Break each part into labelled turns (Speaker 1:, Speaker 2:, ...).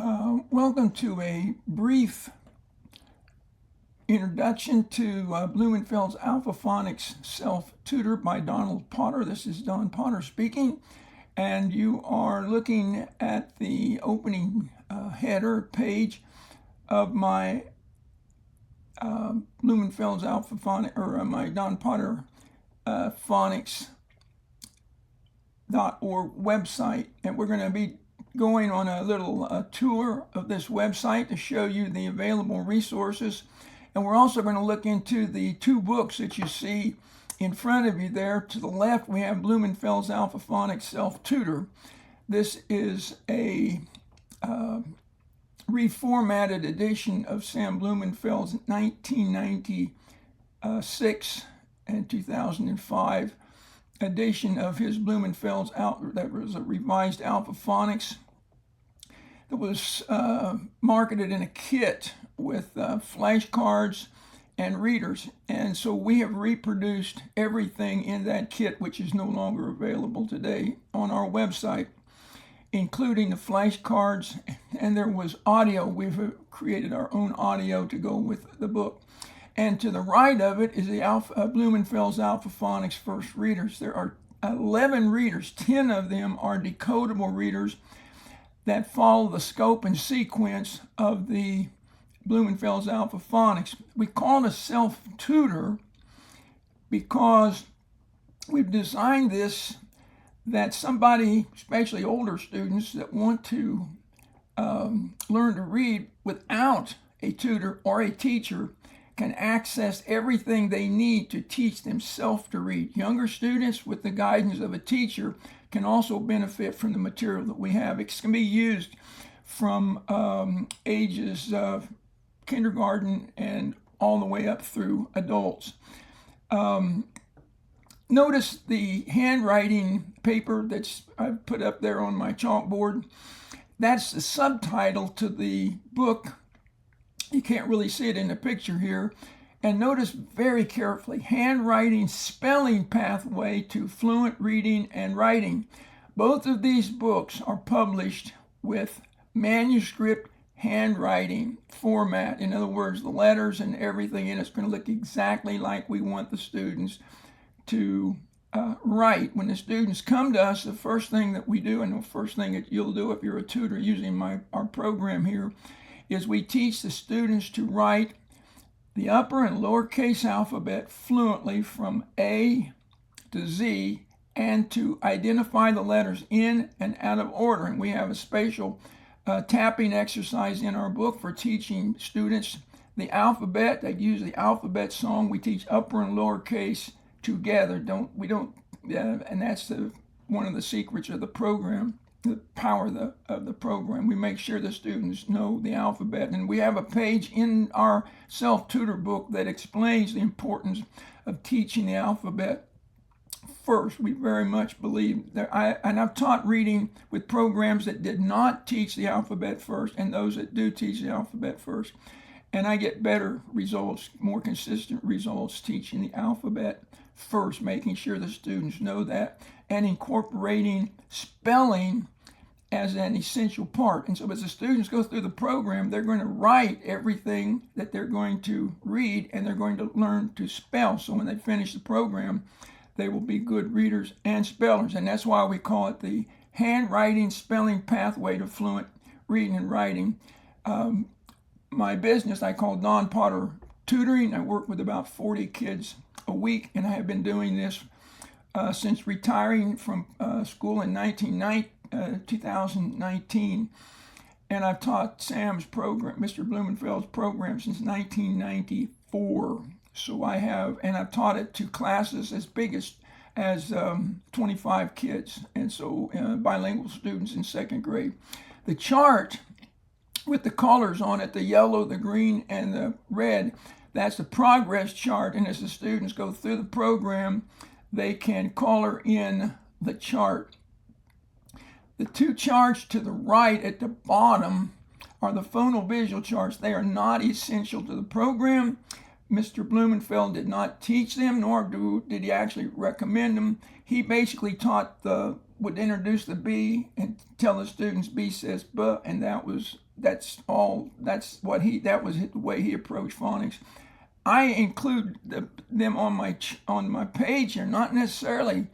Speaker 1: Welcome to a brief introduction to Blumenfeld's Alpha-Phonics Self-Tutor by Donald Potter. This is Don Potter speaking, and you are looking at the opening header page of my Blumenfeld's Alpha-Phonics, or my Don Potter Phonics.org website, and we're going to be going on a little tour of this website to show you the available resources. And we're also going to look into the two books that you see in front of you there. To the left, we have Blumenfeld's Alpha-Phonics Self-Tutor. This is a reformatted edition of Sam Blumenfeld's 1996 and 2005 edition of his Blumenfeld's that was a revised Alpha-Phonics. That was marketed in a kit with flashcards and readers. And so we have reproduced everything in that kit, which is no longer available today, on our website, including the flashcards. And there was audio. We've created our own audio to go with the book. And to the right of it is the Blumenfeld's Alpha-Phonics First Readers. There are 11 readers. 10 of them are decodable readers that follow the scope and sequence of the Blumenfeld's Alpha-Phonics. We call it a self-tutor because we've designed this that somebody, especially older students that want to learn to read without a tutor or a teacher, can access everything they need to teach themselves to read. Younger students, with the guidance of a teacher, can also benefit from the material that we have. It can be used from ages of kindergarten and all the way up through adults. Notice the handwriting paper that's I've put up there on my chalkboard. That's the subtitle to the book. You can't really see it in the picture here. And notice very carefully, handwriting spelling pathway to fluent reading and writing. Both of these books are published with manuscript handwriting format. In other words, the letters and everything in it's going to look exactly like we want the students to write. When the students come to us, the first thing that we do, and the first thing that you'll do if you're a tutor using our program here, is we teach the students to write the upper and lowercase alphabet fluently from A to Z, and to identify the letters in and out of order. And we have a special tapping exercise in our book for teaching students the alphabet. They use the alphabet song. We teach upper and lowercase together. And that's one of the secrets of the program. The power of the program. We make sure the students know the alphabet. And we have a page in our self-tutor book that explains the importance of teaching the alphabet first. We very much believe that I've taught reading with programs that did not teach the alphabet first and those that do teach the alphabet first. And I get better results, more consistent results teaching the alphabet first, making sure the students know that, and incorporating spelling as an essential part. And so as the students go through the program, they're going to write everything that they're going to read, and they're going to learn to spell. So when they finish the program, they will be good readers and spellers. And that's why we call it the handwriting spelling pathway to fluent reading and writing. My business I call Don Potter Tutoring. I work with about 40 kids a week, and I have been doing this since retiring from school in 2019, and I've taught Sam's program, Mr. Blumenfeld's program, since 1994. So I've taught it to classes as big as 25 kids, and so bilingual students in second grade. The chart with the colors on it, the yellow, the green, and the red, that's the progress chart, and as the students go through the program, they can color in the chart. The two charts to the right at the bottom are the phonovisual charts. They are not essential to the program. Mr. Blumenfeld did not teach them, nor did he actually recommend them. He basically would introduce the B and tell the students B says B, and that That was the way he approached phonics. I include them on my page here, not necessarily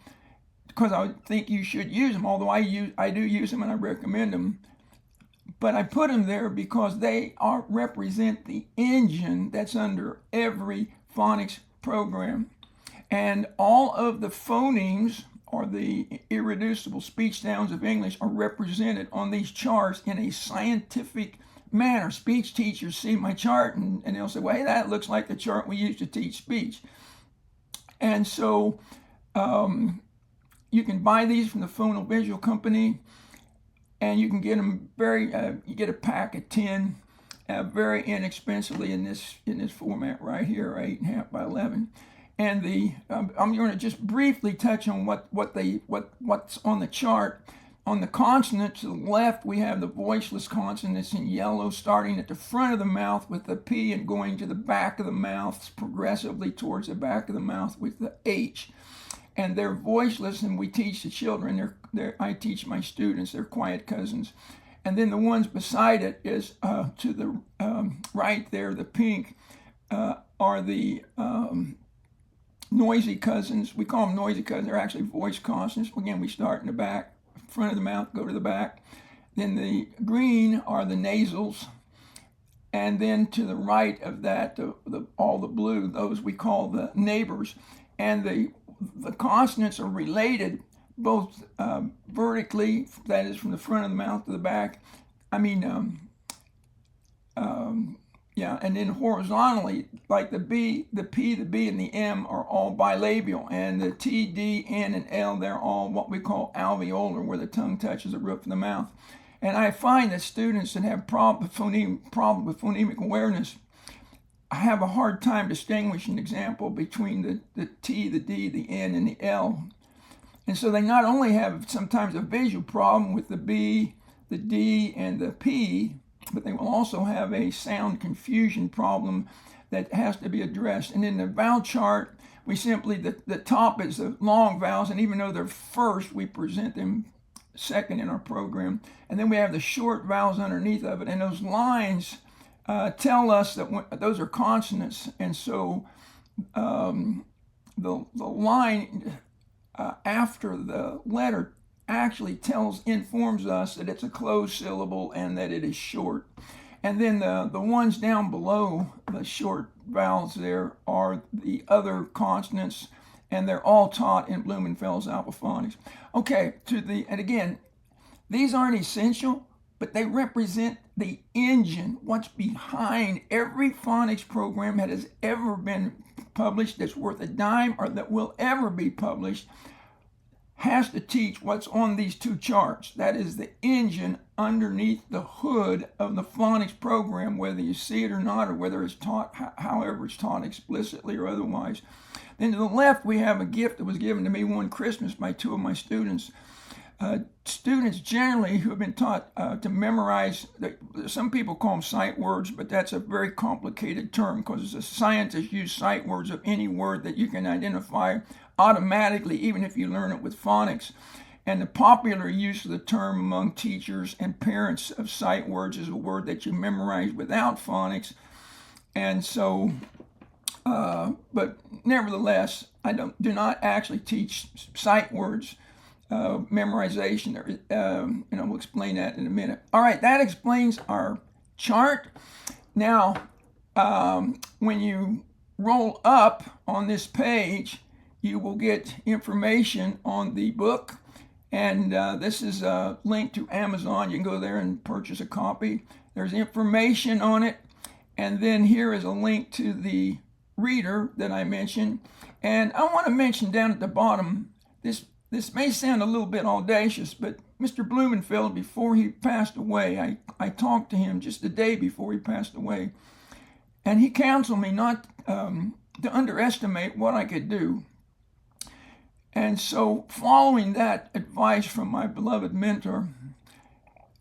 Speaker 1: because I think you should use them, although I do use them and I recommend them. But I put them there because they represent the engine that's under every phonics program. And all of the phonemes, or the irreducible speech sounds of English, are represented on these charts in a scientific manner. Speech teachers see my chart and they'll say, well, hey, that looks like the chart we use to teach speech. And so you can buy these from the Phonovisual Company, and you can get them you get a pack of 10 very inexpensively in this format right here, 8.5 by 11. And I'm going to just briefly touch on what's on the chart. On the consonant to the left, we have the voiceless consonants in yellow, starting at the front of the mouth with the P and going to the back of the mouth, progressively towards the back of the mouth with the H. And they're voiceless, and we teach the children. I teach my students. They're quiet cousins. And then the ones beside it is to the right there, the pink, are the noisy cousins. We call them noisy cousins. They're actually voice consonants. Again, we start in the back, front of the mouth, go to the back. Then the green are the nasals. And then to the right of that, all the blue, those we call the neighbors. And the consonants are related both vertically, that is from the front of the mouth to the back. And then horizontally, like the B, the P, the B, and the M are all bilabial, and the T, D, N, and L, they're all what we call alveolar, where the tongue touches the roof of the mouth. And I find that students that have problem with phonemic awareness have a hard time distinguishing, example, between the T, the D, the N, and the L. And so they not only have sometimes a visual problem with the B, the D, and the P, but they will also have a sound confusion problem that has to be addressed. And in the vowel chart, we simply, the top is the long vowels, and even though they're first, we present them second in our program. And then we have the short vowels underneath of it, and those lines tell us that those are consonants. And so the line after the letter actually informs us that it's a closed syllable and that it is short. And then the ones down below the short vowels there are the other consonants, and they're all taught in Blumenfeld's Alpha-Phonics. Okay, and again, these aren't essential, but they represent the engine, what's behind every phonics program that has ever been published, that's worth a dime, or that will ever be published, has to teach what's on these two charts. That is the engine underneath the hood of the phonics program, whether you see it or not, or whether it's taught, however it's taught, explicitly or otherwise. Then to the left, we have a gift that was given to me one Christmas by two of my students. Students generally who have been taught to memorize, some people call them sight words, but that's a very complicated term because the scientists use sight words of any word that you can identify automatically, even if you learn it with phonics. And the popular use of the term among teachers and parents of sight words is a word that you memorize without phonics. And so, but nevertheless, I do not actually teach sight words memorization, and we'll explain that in a minute. All right, that explains our chart. Now, when you roll up on this page, you will get information on the book, and this is a link to Amazon. You can go there and purchase a copy. There's information on it, and then here is a link to the reader that I mentioned. And I want to mention down at the bottom, this may sound a little bit audacious, but Mr. Blumenfeld, before he passed away, I talked to him just the day before he passed away, and he counseled me not to underestimate what I could do. And so, following that advice from my beloved mentor,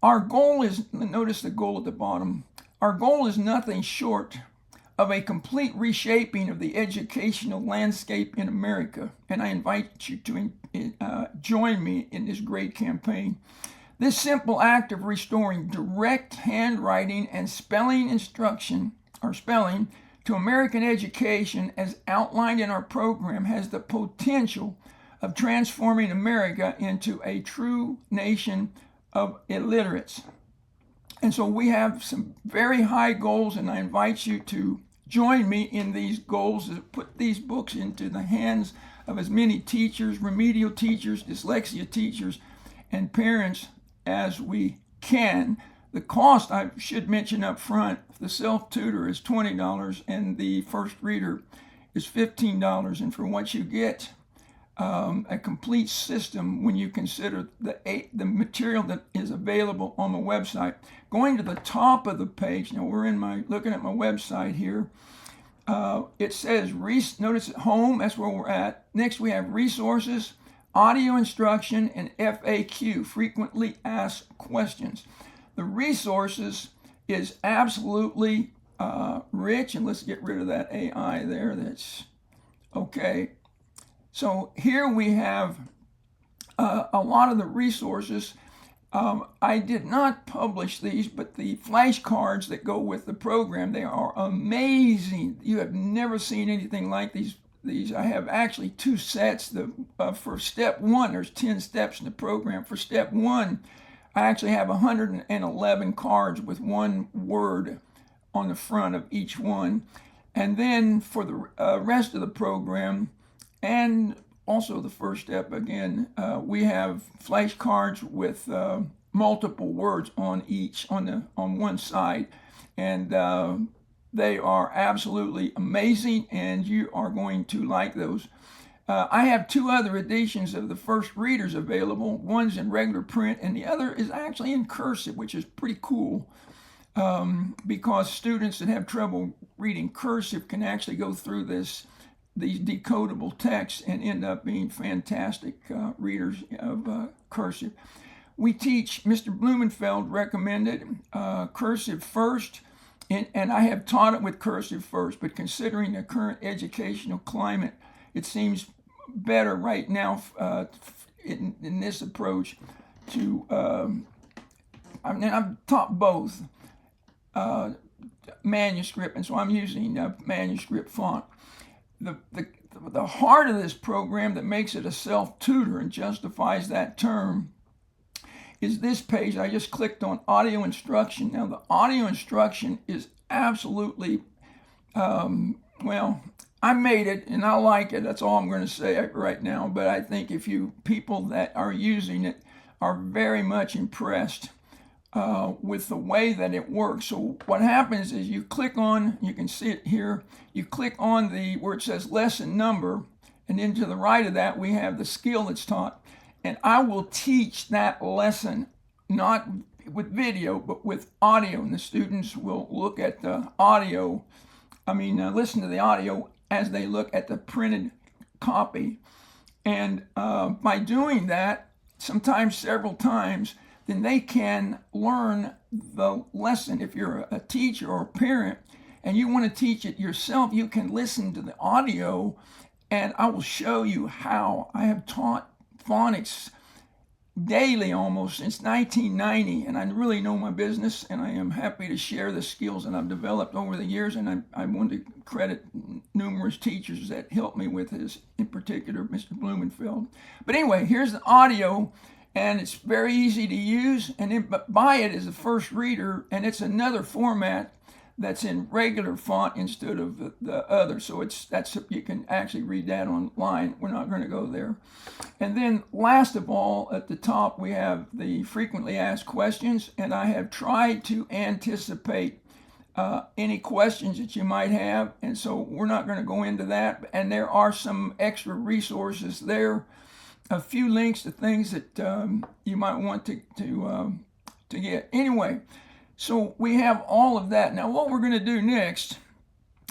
Speaker 1: our goal is, notice the goal at the bottom, our goal is nothing short of a complete reshaping of the educational landscape in America. And I invite you to join me in this great campaign. This simple act of restoring direct handwriting and spelling instruction, or spelling, to American education as outlined in our program has the potential of transforming America into a true nation of illiterates. And so we have some very high goals, and I invite you to join me in these goals to put these books into the hands of as many teachers, remedial teachers, dyslexia teachers, and parents as we can. The cost, I should mention up front, the Self-Tutor is $20 and the First Reader is $15. And for what you get, a complete system when you consider the material that is available on the website. Going to the top of the page, now we're looking at my website here. It says, notice at home, that's where we're at. Next we have resources, audio instruction, and FAQ, frequently asked questions. The resources is absolutely rich, and let's get rid of that AI there. That's okay. So here we have a lot of the resources. I did not publish these, but the flashcards that go with the program, they are amazing. You have never seen anything like these. I have actually two sets. For step one, there's 10 steps in the program. For step one, I actually have 111 cards with one word on the front of each one. And then for the rest of the program, and also the first step, again, we have flashcards with multiple words on one side. And they are absolutely amazing, and you are going to like those. I have two other editions of the First Readers available. One's in regular print, and the other is actually in cursive, which is pretty cool, because students that have trouble reading cursive can actually go through these decodable texts and end up being fantastic readers of cursive. We teach, Mr. Blumenfeld recommended cursive first, and I have taught it with cursive first, but considering the current educational climate, it seems better right now in this approach to, I've taught both manuscript, and so I'm using manuscript font. The heart of this program that makes it a self-tutor and justifies that term is this page. I just clicked on audio instruction. Now the audio instruction is absolutely, well, I made it and I like it. That's all I'm going to say right now. But I think if people that are using it are very much impressed with the way that it works. So what happens is you click on, you can see it here, you click on where it says lesson number, and then to the right of that we have the skill that's taught. And I will teach that lesson, not with video, but with audio. And the students will look at the audio, listen to the audio as they look at the printed copy. And by doing that, sometimes several times, then they can learn the lesson. If you're a teacher or a parent and you want to teach it yourself, you can listen to the audio, and I will show you how. I have taught phonics daily almost since 1990, and I really know my business, and I am happy to share the skills that I've developed over the years, and I want to credit numerous teachers that helped me with this, in particular Mr. Blumenfeld. But anyway, here's the audio, and it's very easy to use, and then buy it as a First Reader, and it's another format that's in regular font instead of the other. So you can actually read that online. We're not going to go there. And then last of all, at the top, we have the frequently asked questions, and I have tried to anticipate any questions that you might have, and so we're not going to go into that. And there are some extra resources there, a few links to things that you might want to get. Anyway, so we have all of that. Now what we're going to do next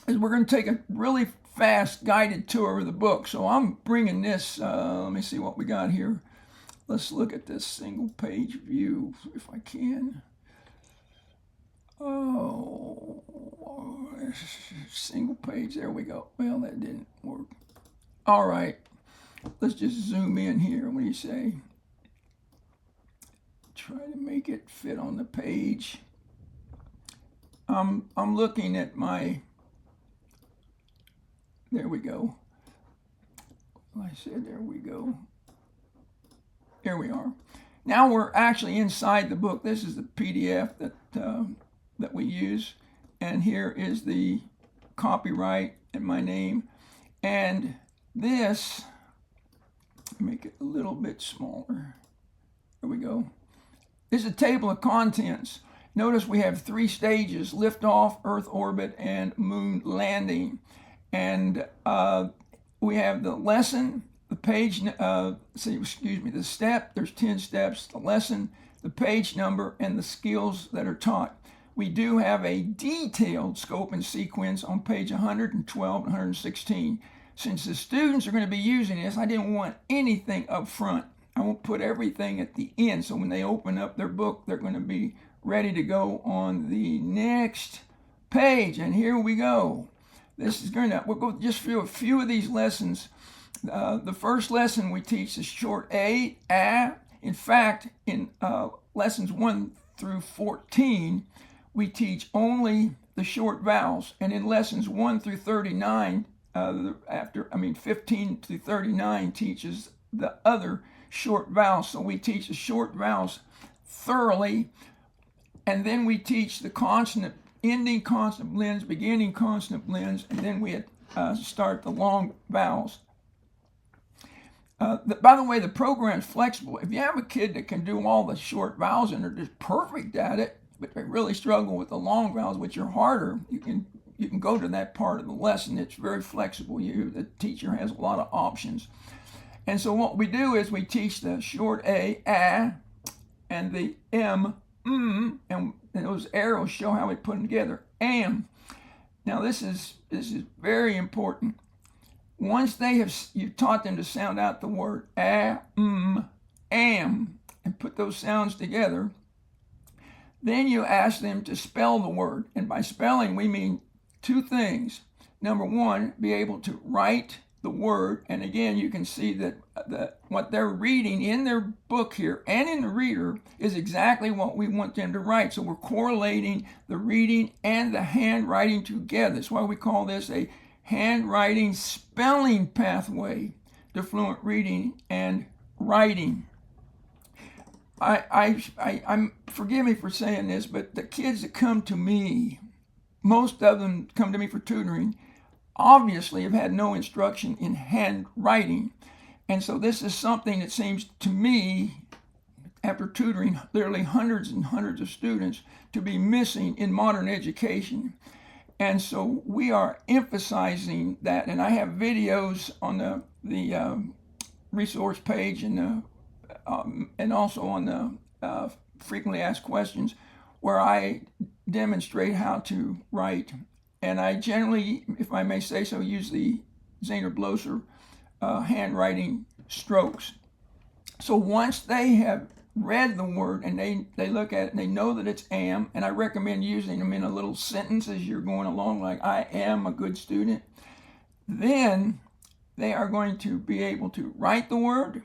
Speaker 1: is we're going to take a really fast guided tour of the book. So I'm bringing this, let me see what we got here. Let's look at this single page view if I can. Oh, single page, there we go. Well, that didn't work. All right, let's just zoom in here. What do you say? try to make it fit on the page. I'm looking at my, there we go. I said there we go. Here we are. Now we're actually inside the book. This is the PDF that we use, and here is the copyright and my name. And this, make it a little bit smaller. There we go. This is a table of contents. Notice we have 3 stages: liftoff, Earth orbit, and moon landing. And we have the lesson, the page, the step. There's 10 steps. The lesson, the page number, and the skills that are taught. We do have a detailed scope and sequence on page 112 and 116. Since the students are going to be using this, I didn't want anything up front. I won't put everything at the end, so when they open up their book, they're going to be ready to go on the next page. And here we go. This is going to, we'll go just through a few of these lessons. The first lesson we teach is short A. In fact, in lessons 1 through 14, we teach only the short vowels. And in lessons 1 through 39, 15 through 39 teaches the other short vowels. So we teach the short vowels thoroughly, and then we teach the consonant, ending consonant blends, beginning consonant blends, and then we start the long vowels. By the way, the program's flexible. If you have a kid that can do all the short vowels and they're just perfect at it, but they really struggle with the long vowels, which are harder, you can go to that part of the lesson. It's very flexible. The teacher has a lot of options. And so what we do is we teach the short A, and the M, and those arrows show how we put them together. Am. Now this is very important. Once you've taught them to sound out the word am, and put those sounds together, then you ask them to spell the word. And by spelling, we mean 2 things. Number 1, be able to write the word. And again, you can see that what they're reading in their book here and in the reader is exactly what we want them to write. So we're correlating the reading and the handwriting together. That's why we call this a handwriting spelling pathway to fluent reading and writing. I'm forgive me for saying this, but the kids that come to me, most of them come to me for tutoring, obviously have had no instruction in handwriting. And so this is something that seems to me, after tutoring literally hundreds and hundreds of students, to be missing in modern education. And so we are emphasizing that. And I have videos on the resource page and also on the frequently asked questions, where I demonstrate how to write. And I generally, if I may say so, use the Zehner-Blosser handwriting strokes. So once they have read the word and they look at it and they know that it's am, and I recommend using them in a little sentence as you're going along, like I am a good student, then they are going to be able to write the word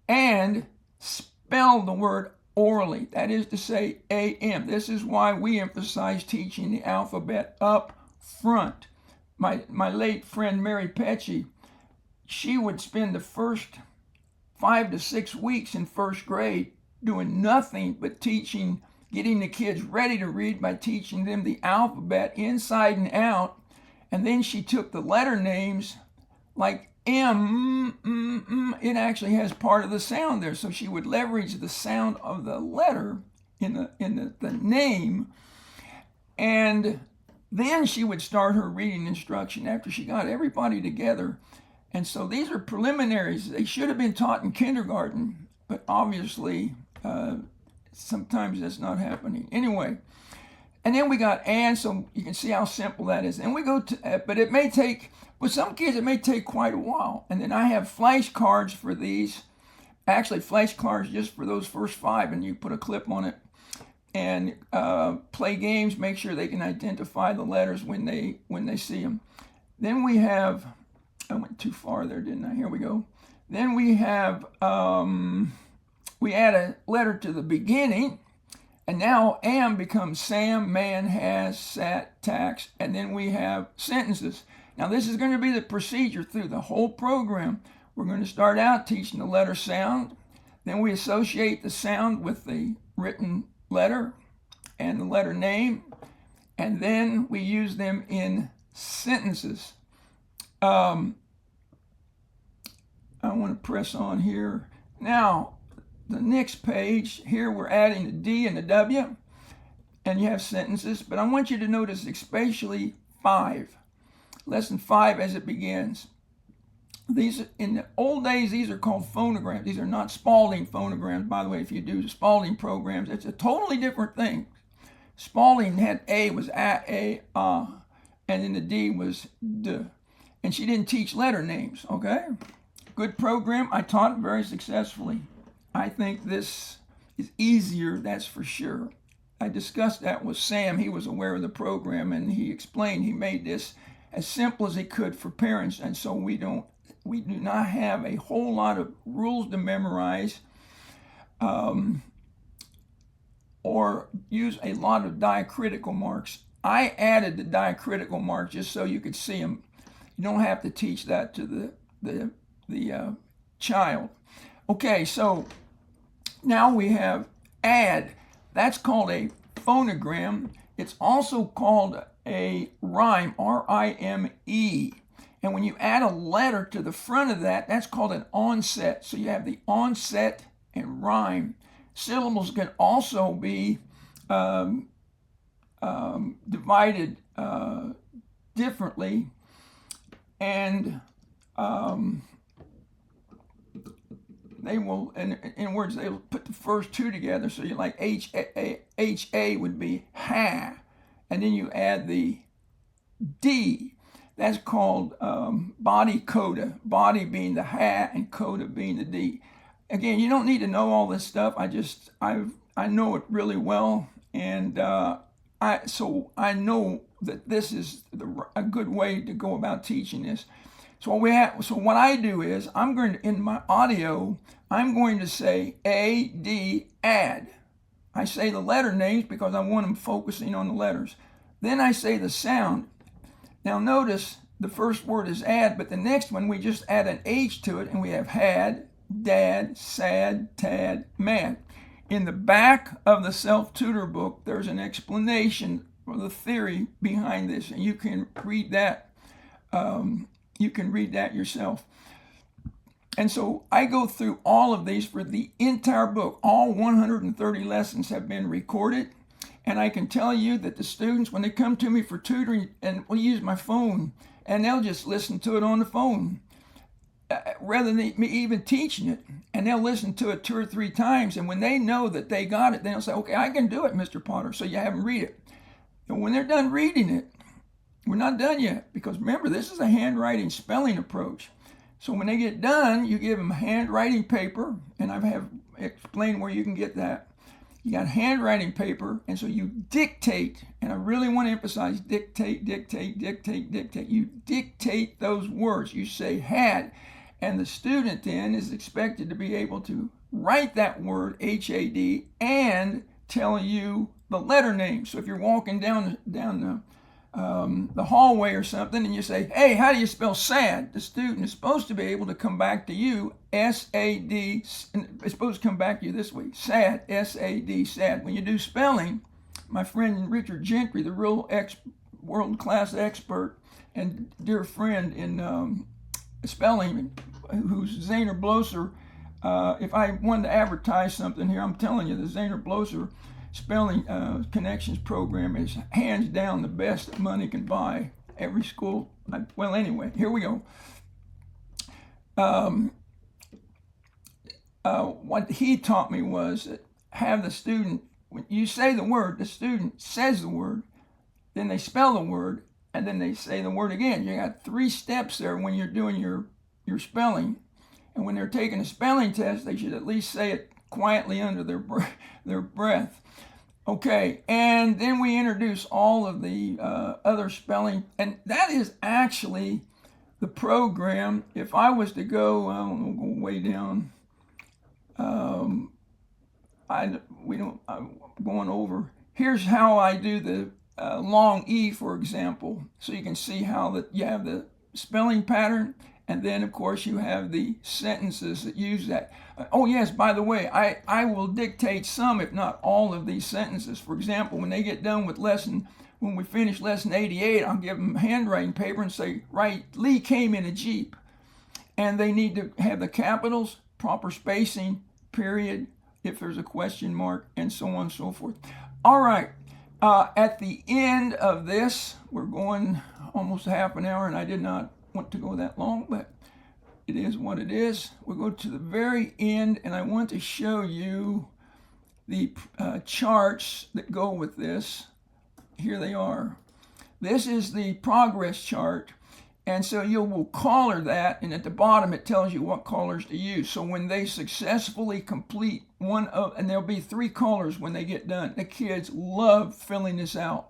Speaker 1: and spell the word orally. That is to say, AM. This is why we emphasize teaching the alphabet up front. My late friend Mary Petchy, she would spend the first 5 to 6 weeks in first grade doing nothing but teaching, getting the kids ready to read by teaching them the alphabet inside and out. And then she took the letter names like M, it actually has part of the sound there. So she would leverage the sound of the letter in the name. And then she would start her reading instruction after she got everybody together. And so these are preliminaries. They should have been taught in kindergarten, but obviously sometimes that's not happening. Anyway, and then we got and, so you can see how simple that is. And we go to, but it may take, with some kids, it may take quite a while. And then I have flashcards for these, actually flashcards just for those first 5, and you put a clip on it and play games, make sure they can identify the letters when they see them. Then we have, I went too far there, didn't I? Here we go. Then we have we add a letter to the beginning, and now am becomes Sam, man, has, sat, tax, and then we have sentences. Now this is going to be the procedure through the whole program. We're going to start out teaching the letter sound, then we associate the sound with the written letter and the letter name, and then we use them in sentences. I want to press on here. Now, the next page, here we're adding the D and the W, and you have sentences, but I want you to notice especially 5. Lesson 5 as it begins. These, in the old days, these are called phonograms. These are not Spalding phonograms. By the way, if you do Spalding programs, it's a totally different thing. Spalding had A was a, and then the D was D. And she didn't teach letter names, okay? Good program. I taught it very successfully. I think this is easier, that's for sure. I discussed that with Sam. He was aware of the program, and he explained he made this as simple as he could for parents, and so we do not have a whole lot of rules to memorize or use a lot of diacritical marks. I added the diacritical marks just so you could see them. You don't have to teach that to the child. Okay, so now we have add. That's called a phonogram. It's also called a rhyme, R-I-M-E. And when you add a letter to the front of that, that's called an onset. So you have the onset and rhyme. Syllables can also be divided differently, and they will, in words, they'll put the first 2 together. So you like H-A would be ha, and then you add the D. That's called body coda, body being the ha and coda being the D. Again, you don't need to know all this stuff. I know it really well, and so I know that this is a good way to go about teaching this. So what I do is I'm going to, in my audio, I'm going to say A-D, add. I say the letter names because I want them focusing on the letters. Then I say the sound. Now notice the first word is add, but the next one we just add an H to it, and we have had, dad, sad, tad, mad. In the back of the Self-Tutor book, there's an explanation for the theory behind this, and you can read that. You can read that yourself. And so I go through all of these for the entire book. All 130 lessons have been recorded. And I can tell you that the students, when they come to me for tutoring, and we'll use my phone, and they'll just listen to it on the phone rather than me even teaching it. And they'll listen to it 2 or 3 times. And when they know that they got it, they'll say, okay, I can do it, Mr. Potter. So you have them read it. And when they're done reading it, we're not done yet, because remember, this is a handwriting spelling approach. So when they get done, you give them handwriting paper, and I have explained where you can get that. You got handwriting paper, and so you dictate, and I really want to emphasize dictate, dictate, dictate, dictate. You dictate those words. You say had, and the student then is expected to be able to write that word, H-A-D, and tell you the letter name. So if you're walking down the hallway or something, and you say, hey, how do you spell sad? The student is supposed to be able to come back to you, S-A-D, it's supposed to come back to you this way, sad, S-A-D, sad. When you do spelling, my friend Richard Gentry, the real world-class expert and dear friend in spelling, who's Zahner Blosser, if I wanted to advertise something here, I'm telling you, the Zahner Blosser spelling connections program is hands down the best that money can buy. Every school, well, anyway, here we go. What he taught me was that have the student, when you say the word, the student says the word, then they spell the word, and then they say the word again. You got 3 steps there when you're doing your spelling. And when they're taking a spelling test, they should at least say it quietly under their breath. Okay, and then we introduce all of the other spelling, and that is actually the program. If I was to go, I don't know, go way down, I'm going over. Here's how I do the long E, for example. So you can see how that you have the spelling pattern, and then of course you have the sentences that use that. Oh yes, by the way, I will dictate some, if not all, of these sentences. For example, when they get done with when we finish lesson 88, I'll give them handwriting paper and say, write, Lee came in a Jeep. And they need to have the capitals, proper spacing, period, if there's a question mark, and so on and so forth. All right, at the end of this, we're going almost half an hour, and I did not want to go that long, but it is what it is. We'll go to the very end, and I want to show you the charts that go with this. Here they are. This is the progress chart. And so you will color that, and at the bottom it tells you what colors to use. So when they successfully complete and there'll be 3 colors when they get done. The kids love filling this out.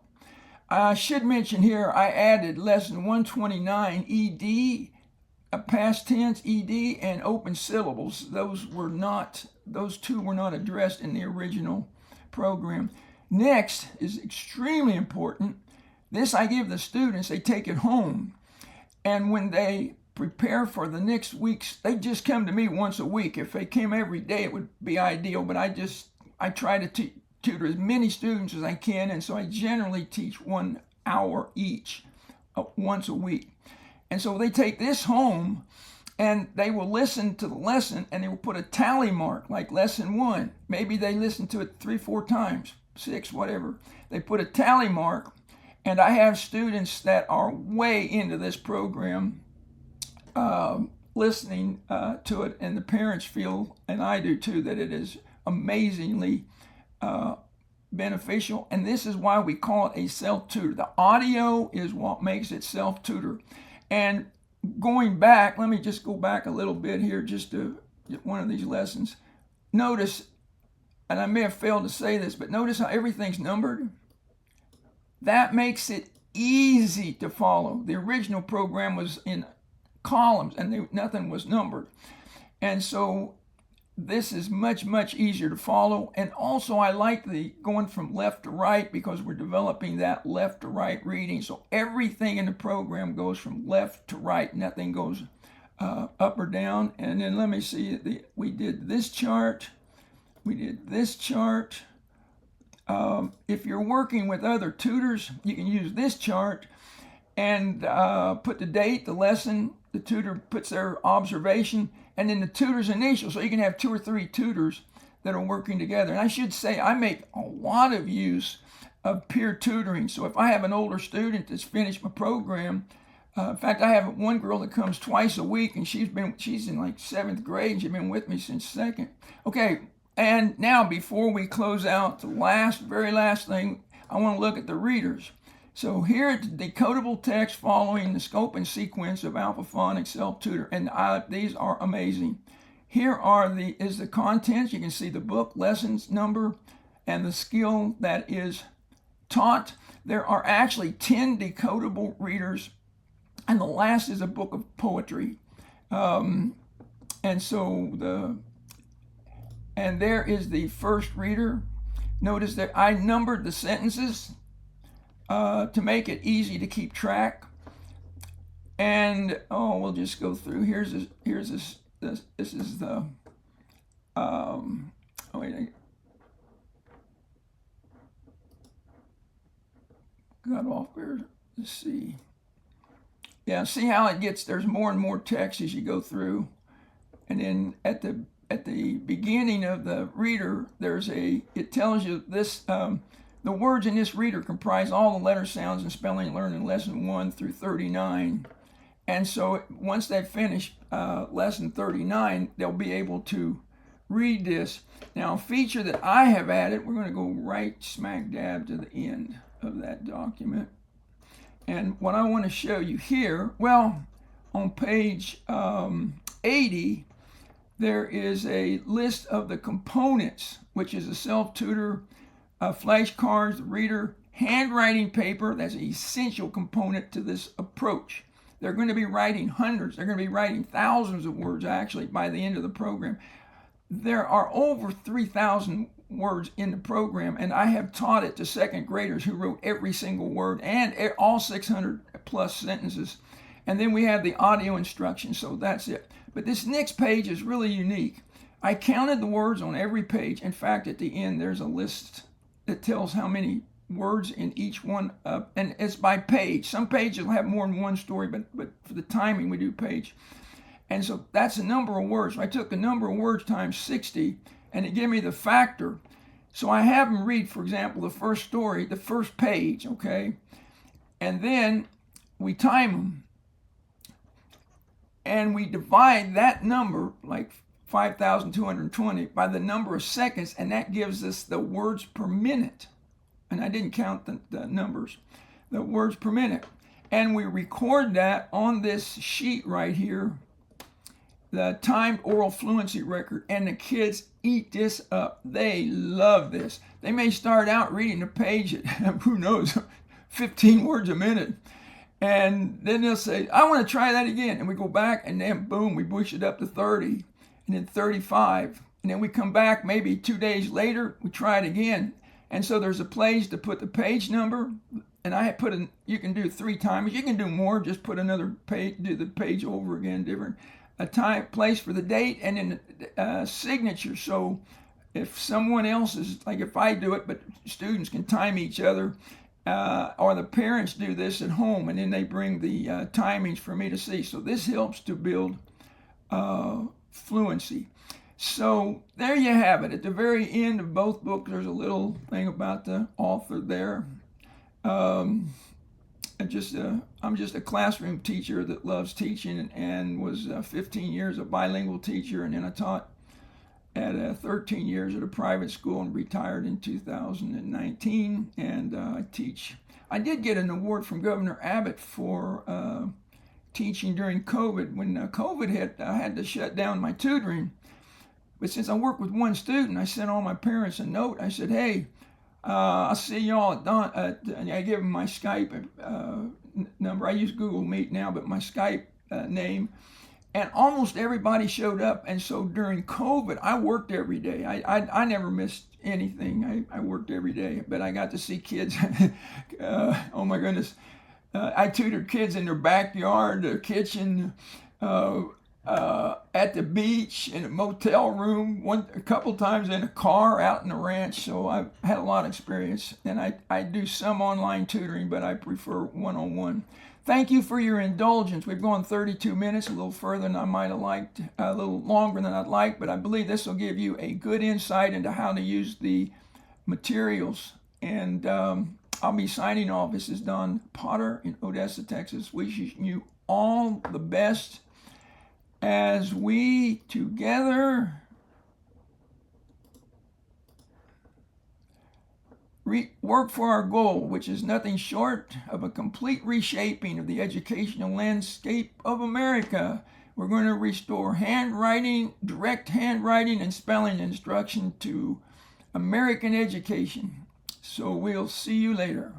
Speaker 1: I should mention here, I added lesson 129 ED, past tense ED, and open syllables. Those 2 were not addressed in the original program. Next is extremely important. This I give the students, they take it home. And when they prepare for the next weeks, they just come to me once a week. If they came every day, it would be ideal, but I try to tutor as many students as I can, and so I generally teach 1 hour each once a week. And so they take this home, and they will listen to the lesson, and they will put a tally mark, like lesson 1. Maybe they listen to it 3-4 times, 6, whatever. They put a tally mark. And I have students that are way into this program listening to it, and the parents feel, and I do too, that it is amazingly beneficial. And this is why we call it a self-tutor. The audio is what makes it self-tutor. And going back, let me just go back a little bit here just to one of these lessons. Notice, and I may have failed to say this, but notice how everything's numbered. That makes it easy to follow. The original program was in columns and nothing was numbered. And so this is much, much easier to follow. And also I like the going from left to right because we're developing that left to right reading. So everything in the program goes from left to right. Nothing goes up or down. And then let me see, we did this chart. We did this chart. If you're working with other tutors, you can use this chart and put the date, the lesson, the tutor puts their observation, and then the tutor's initial. So you can have 2 or 3 tutors that are working together. And I should say, I make a lot of use of peer tutoring. So if I have an older student that's finished my program, in fact, I have one girl that comes twice a week, and she's in like 7th grade, and she's been with me since 2nd. Okay. And now, before we close out, the very last thing, I want to look at the readers. So here it's decodable text following the scope and sequence of Alpha-Phonics Self-Tutor, and these are amazing. Here is the contents. You can see the book, lessons, number, and the skill that is taught. There are actually 10 decodable readers, and the last is a book of poetry. And there is the first reader. Notice that I numbered the sentences to make it easy to keep track. And we'll just go through. This is the got off there. Let's see. Yeah, see how it gets. There's more and more text as you go through, and then at the beginning of the reader, it tells you this, the words in this reader comprise all the letter sounds and spelling learned in lesson 1 through 39. And so once they finish lesson 39, they'll be able to read this. Now, a feature that I have added, we're going to go right smack dab to the end of that document. And what I want to show you here, well, on page 80, there is a list of the components, which is a self-tutor, flashcards, reader, handwriting paper. That's an essential component to this approach. They're going to be writing hundreds. They're going to be writing thousands of words, actually, by the end of the program. There are over 3,000 words in the program, and I have taught it to second graders who wrote every single word and all 600 plus sentences. And then we have the audio instructions, so that's it. But this next page is really unique. I counted the words on every page. In fact, at the end, there's a list that tells how many words in each one, and it's by page. Some pages will have more than one story, but for the timing, we do page. And so that's the number of words. So I took the number of words times 60, and it gave me the factor. So I have them read, for example, the first story, the first page, okay? And then we time them. And we divide that number, like 5,220, by the number of seconds, and that gives us the words per minute. And I didn't count the numbers, the words per minute. And we record that on this sheet right here, the timed oral fluency record, and the kids eat this up. They love this. They may start out reading a page at, who knows, 15 words a minute. And then they'll say, I want to try that again. And we go back, and then boom, we push it up to 30, and then 35. And then we come back maybe 2 days later, we try it again. And so there's a place to put the page number. And I put in, you can do 3 times. You can do more, just put another page, do the page over again, different. A time, place for the date, and then a signature. So if someone else is, like if I do it, but students can time each other, or the parents do this at home, and then they bring the timings for me to see. So this helps to build fluency. So there you have it. At the very end of both books, there's a little thing about the author there. I'm just a classroom teacher that loves teaching, and was 15 years a bilingual teacher, and then I taught at 13 years at a private school and retired in 2019. And I teach. I did get an award from Governor Abbott for teaching during COVID. When COVID hit, I had to shut down my tutoring. But since I work with one student, I sent all my parents a note. I said, hey, I'll see y'all at dawn. I give them my Skype number. I use Google Meet now, but my Skype name. And almost everybody showed up. And so during COVID, I worked every day. I never missed anything. I worked every day. But I got to see kids. Oh my goodness. I tutored kids in their backyard, their kitchen, at the beach, in a motel room, a couple times in a car out in the ranch. So I've had a lot of experience, and I do some online tutoring, but I prefer one-on-one. Thank you for your indulgence. We've gone 32 minutes, a little further than I might have liked, a little longer than I'd like, but I believe this will give you a good insight into how to use the materials. And I'll be signing off. This is Don Potter in Odessa, Texas, wishing you all the best as we together work for our goal, which is nothing short of a complete reshaping of the educational landscape of America. We're going to restore handwriting, direct handwriting, and spelling instruction to American education. So we'll see you later.